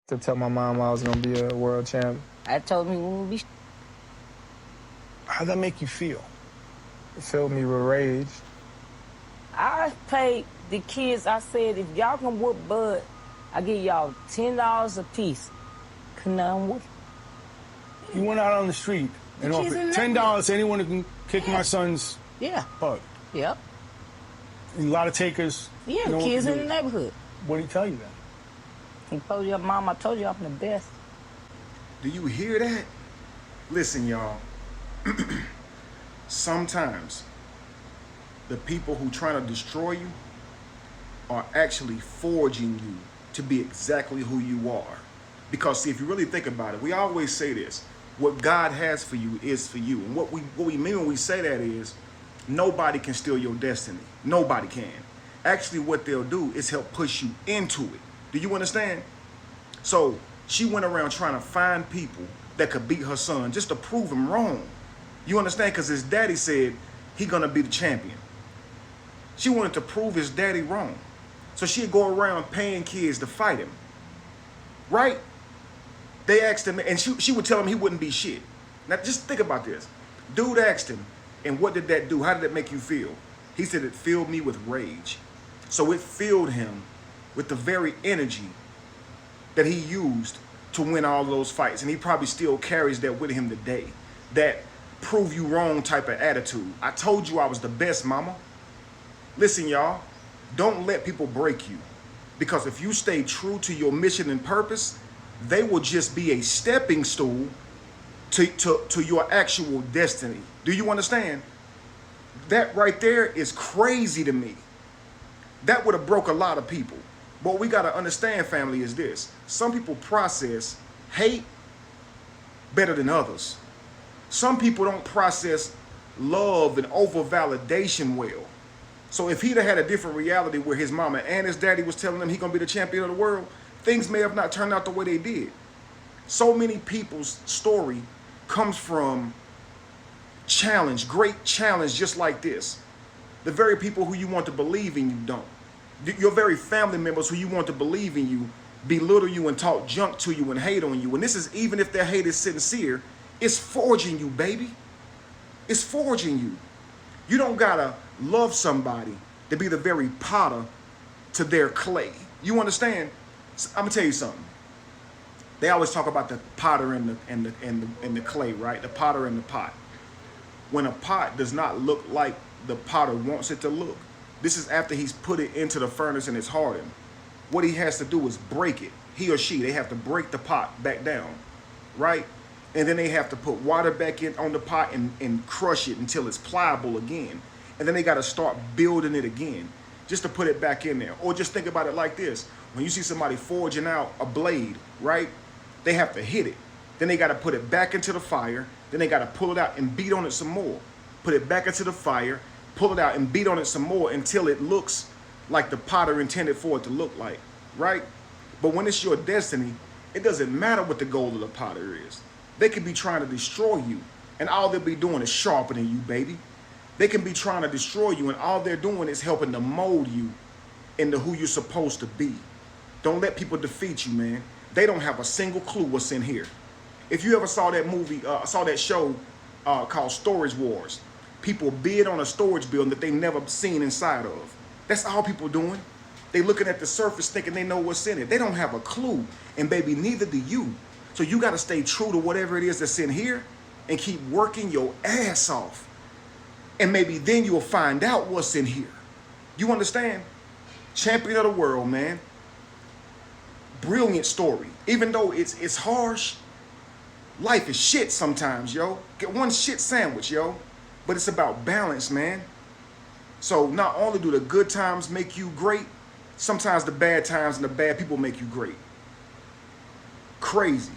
to tell my mom I was gonna be a world champ. I told him he wouldn't be. How'd that make you feel? It filled me with rage. I paid the kids, I said, if y'all can whoop Bud, I give y'all $10 a piece. Could none whoop. You went out on the street and offered $10 to anyone who can kick my son's butt. Yep. A lot of takers. Yeah, kids in the neighborhood. What did he tell you then? He told your mom, I told you I'm the best. Do you hear that? Listen, y'all. Sometimes the people who trying to destroy you are actually forging you to be exactly who you are. Because see, if you really think about it, we always say this: what God has for you is for you. And what we mean when we say that is, nobody can steal your destiny. Nobody can. Actually, what they'll do is help push you into it. Do you understand? So she went around trying to find people that could beat her son just to prove him wrong. You understand? Because his daddy said he gonna be the champion. She wanted to prove his daddy wrong. So she'd go around paying kids to fight him. Right? They asked him, and she would tell him he wouldn't be shit. Now just think about this. Dude asked him, and what did that do? How did it make you feel? He said it filled me with rage. So it filled him with the very energy that he used to win all those fights. And he probably still carries that with him today. That prove you wrong type of attitude. I told you I was the best, mama. Listen, y'all, don't let people break you. Because if you stay true to your mission and purpose, they will just be a stepping stool to your actual destiny. Do you understand? That right there is crazy to me. That would have broke a lot of people. What we got to understand, family, is this. Some people process hate better than others. Some people don't process love and over-validation well. So if he'd have had a different reality where his mama and his daddy was telling him he's going to be the champion of the world, things may have not turned out the way they did. So many people's story comes from challenge, great challenge just like this. The very people who you want to believe in you don't. Your very family members who you want to believe in you belittle you and talk junk to you and hate on you. And this is even if their hate is sincere, it's forging you, baby. It's forging you. You don't gotta love somebody to be the very potter to their clay. You understand? I'm gonna tell you something. They always talk about the potter and the clay, right? The potter and the pot. When a pot does not look like the potter wants it to look, this is after he's put it into the furnace and it's hardened. What he has to do is break it. He or she, they have to break the pot back down, right? And then they have to put water back in on the pot and crush it until it's pliable again. And then they got to start building it again just to put it back in there. Or just think about it like this. When you see somebody forging out a blade, right? They have to hit it. Then they got to put it back into the fire. Then they got to pull it out and beat on it some more. Put it back into the fire, pull it out and beat on it some more until it looks like the potter intended for it to look like, right? But when it's your destiny, it doesn't matter what the goal of the potter is. They could be trying to destroy you, and all they'll be doing is sharpening you, baby. They can be trying to destroy you, and all they're doing is helping to mold you into who you're supposed to be. Don't let people defeat you, man. They don't have a single clue what's in here. If you ever saw that movie, saw that show called Storage Wars, people bid on a storage building that they never seen inside of. That's all people doing. They looking at the surface thinking they know what's in it. They don't have a clue, and baby, neither do you. So you got to stay true to whatever it is that's in here and keep working your ass off. And maybe then you'll find out what's in here. You understand? Champion of the world, man. Brilliant story. Even though it's harsh, life is shit sometimes, yo. Get one shit sandwich, yo. But it's about balance, man. So not only do the good times make you great, sometimes the bad times and the bad people make you great. Crazy.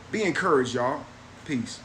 Be encouraged, y'all. Peace.